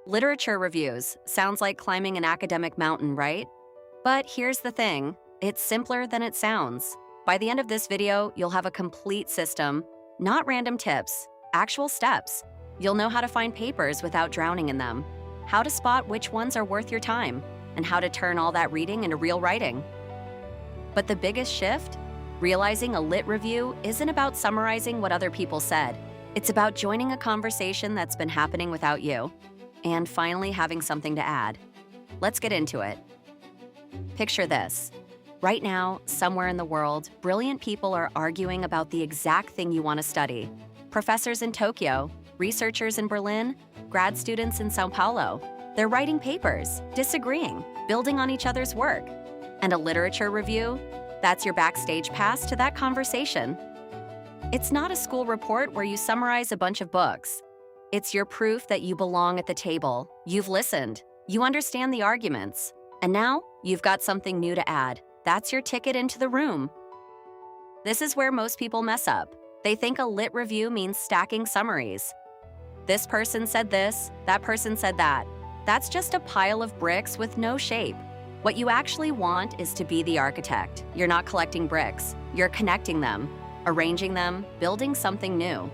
Literature reviews sounds like climbing an academic mountain, right? But here's the thing, it's simpler than it sounds. By the end of this video, you'll have a complete system, not random tips, actual steps. You'll know how to find papers without drowning in them, how to spot which ones are worth your time, and how to turn all that reading into real writing. But the biggest shift? Realizing a lit review isn't about summarizing what other people said. It's about joining a conversation that's been happening without you, and finally having something to add. Let's get into it. Picture this. Right now, somewhere in the world, brilliant people are arguing about the exact thing you want to study. Professors in Tokyo, researchers in Berlin, grad students in Sao Paulo. They're writing papers, disagreeing, building on each other's work. And a literature review? That's your backstage pass to that conversation. It's not a school report where you summarize a bunch of books. It's your proof that you belong at the table. You've listened. You understand the arguments. And now, you've got something new to add. That's your ticket into the room. This is where most people mess up. They think a lit review means stacking summaries. This person said this, that person said that. That's just a pile of bricks with no shape. What you actually want is to be the architect. You're not collecting bricks. You're connecting them, arranging them, building something new.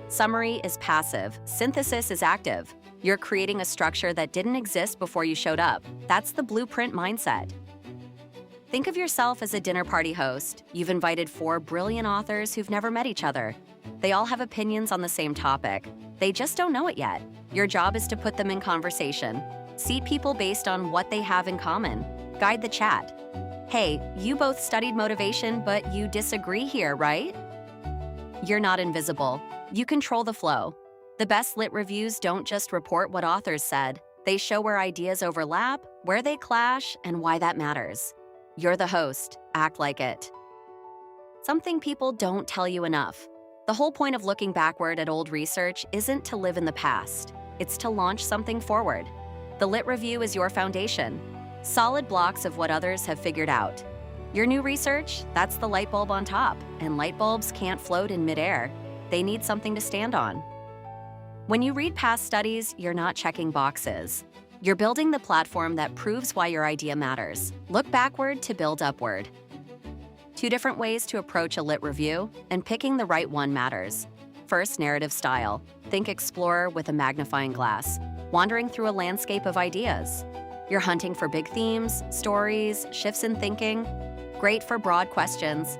Summary is passive. Synthesis is active. You're creating a structure that didn't exist before you showed up. That's the blueprint mindset. Think of yourself as a dinner party host. You've invited 4 brilliant authors who've never met each other. They all have opinions on the same topic. They just don't know it yet. Your job is to put them in conversation. Seat people based on what they have in common. Guide the chat. Hey, you both studied motivation, but you disagree here, right? You're not invisible. You control the flow. The best lit reviews don't just report what authors said. They show where ideas overlap, where they clash, and why that matters. You're the host. Act like it. Something people don't tell you enough. The whole point of looking backward at old research isn't to live in the past. It's to launch something forward. The lit review is your foundation. Solid blocks of what others have figured out. Your new research, that's the light bulb on top, and light bulbs can't float in midair. They need something to stand on. When you read past studies, you're not checking boxes. You're building the platform that proves why your idea matters. Look backward to build upward. 2 different ways to approach a lit review, and picking the right one matters. First, narrative style. Think explorer with a magnifying glass, wandering through a landscape of ideas. You're hunting for big themes, stories, shifts in thinking. Great for broad questions.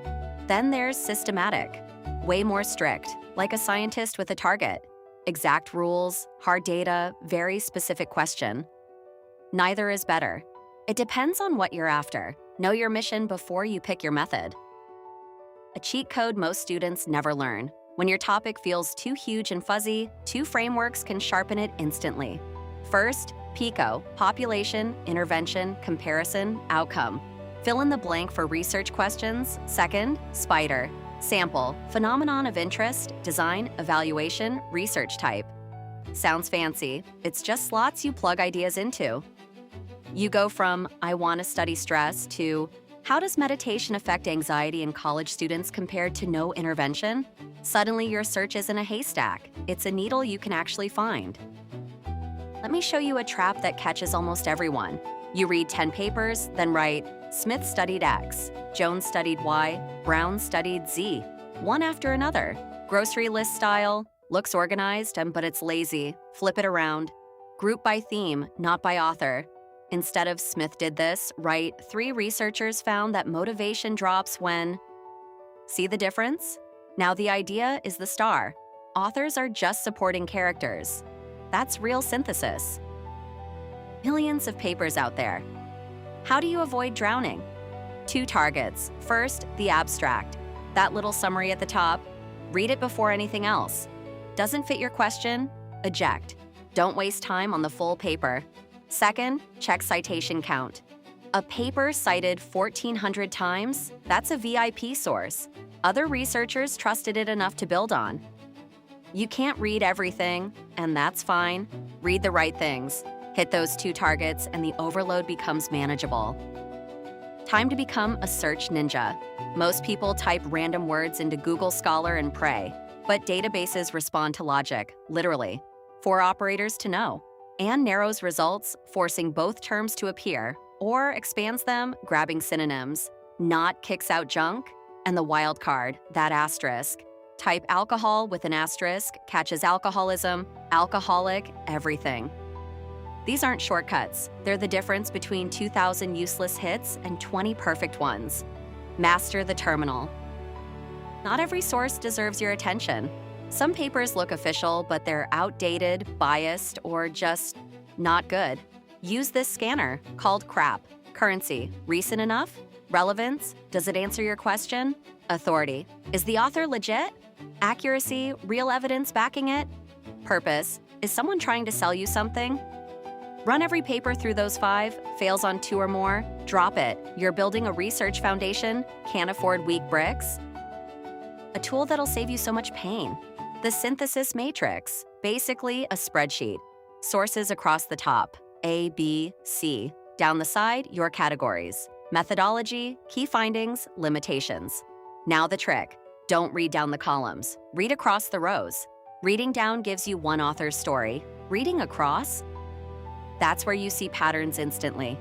Then there's systematic. Way more strict, like a scientist with a target. Exact rules, hard data, very specific question. Neither is better. It depends on what you're after. Know your mission before you pick your method. A cheat code most students never learn. When your topic feels too huge and fuzzy, 2 frameworks can sharpen it instantly. First, PICO, population, intervention, comparison, outcome. Fill in the blank for research questions. Second, SPIDER, sample, phenomenon of interest, design, evaluation, research type. Sounds fancy. It's just slots you plug ideas into. You go from, I want to study stress, to, how does meditation affect anxiety in college students compared to no intervention? Suddenly your search isn't a haystack. It's a needle you can actually find. Let me show you a trap that catches almost everyone. You read 10 papers, then write, Smith studied X, Jones studied Y, Brown studied Z, one after another. Grocery list style, looks organized, but it's lazy. Flip it around. Group by theme, not by author. Instead of Smith did this, write 3 researchers found that motivation drops when... See the difference? Now the idea is the star. Authors are just supporting characters. That's real synthesis. Millions of papers out there. How do you avoid drowning? 2 targets. First, the abstract. That little summary at the top. Read it before anything else. Doesn't fit your question? Eject. Don't waste time on the full paper. Second, check citation count. A paper cited 1,400 times? That's a VIP source. Other researchers trusted it enough to build on. You can't read everything, and that's fine. Read the right things. Hit those 2 targets, and the overload becomes manageable. Time to become a search ninja. Most people type random words into Google Scholar and pray, but databases respond to logic, literally. 4 operators to know. and narrows results, forcing both terms to appear, or expands them, grabbing synonyms. Not kicks out junk, and the wild card, that asterisk. Type alcohol with an asterisk, catches alcoholism, alcoholic, everything. These aren't shortcuts. They're the difference between 2,000 useless hits and 20 perfect ones. Master the terminal. Not every source deserves your attention. Some papers look official, but they're outdated, biased, or just not good. Use this scanner, called CRAP. Currency, recent enough? Relevance, does it answer your question? Authority, is the author legit? Accuracy, real evidence backing it? Purpose, is someone trying to sell you something? Run every paper through those 5, fails on 2 or more, drop it. You're building a research foundation, can't afford weak bricks? A tool that'll save you so much pain. The synthesis matrix, basically a spreadsheet. Sources across the top, A, B, C. Down the side, your categories. Methodology, key findings, limitations. Now the trick. Don't read down the columns. Read across the rows. Reading down gives you one author's story. Reading across? That's where you see patterns instantly.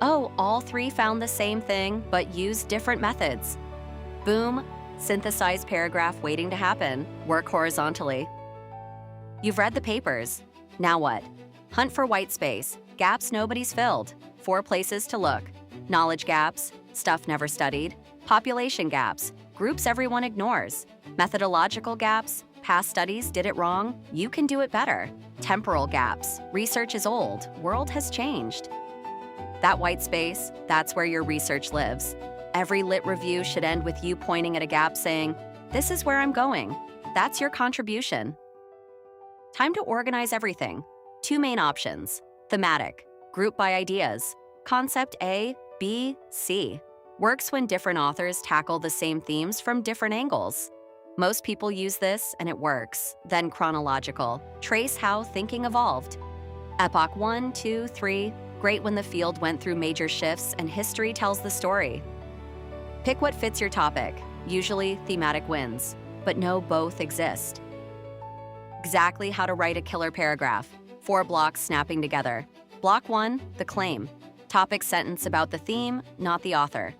Oh, all 3 found the same thing, but used different methods. Boom, synthesized paragraph waiting to happen. Work horizontally. You've read the papers. Now what? Hunt for white space, gaps nobody's filled, 4 places to look. Knowledge gaps, stuff never studied. Population gaps, groups everyone ignores. Methodological gaps, past studies did it wrong, you can do it better. Temporal gaps, research is old, world has changed. That white space, that's where your research lives. Every lit review should end with you pointing at a gap saying, "This is where I'm going." That's your contribution. Time to organize everything. 2 main options. Thematic, group by ideas. Concept A, B, C. Works when different authors tackle the same themes from different angles. Most people use this and it works. Then chronological. Trace how thinking evolved. Epoch 1, 2, 3. Great when the field went through major shifts and history tells the story. Pick what fits your topic. Usually thematic wins, but no, both exist. Exactly how to write a killer paragraph. 4 blocks snapping together. Block 1, the claim. Topic sentence about the theme, not the author.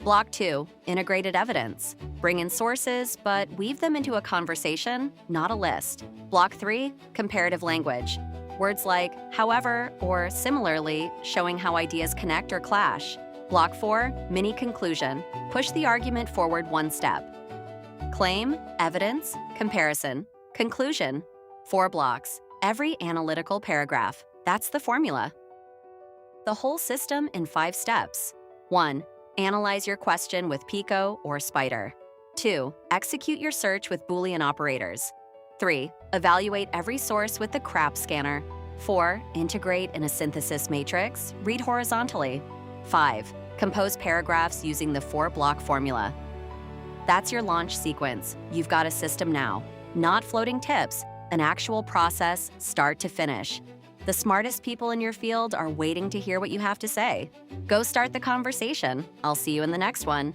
Block 2, integrated evidence. Bring in sources, but weave them into a conversation, not a list. Block 3, comparative language. Words like however or similarly, showing how ideas connect or clash. Block 4, mini conclusion. Push the argument forward 1 step. Claim, evidence, comparison, conclusion. 4 blocks, every analytical paragraph. That's the formula. The whole system in 5 steps. 1. Analyze your question with Pico or Spider. 2. Execute your search with Boolean operators. 3. Evaluate every source with the CRAP scanner. 4. Integrate in a synthesis matrix. Read horizontally. 5. Compose paragraphs using the 4-block formula. That's your launch sequence. You've got a system now. Not floating tips, an actual process, start to finish. The smartest people in your field are waiting to hear what you have to say. Go start the conversation. I'll see you in the next one.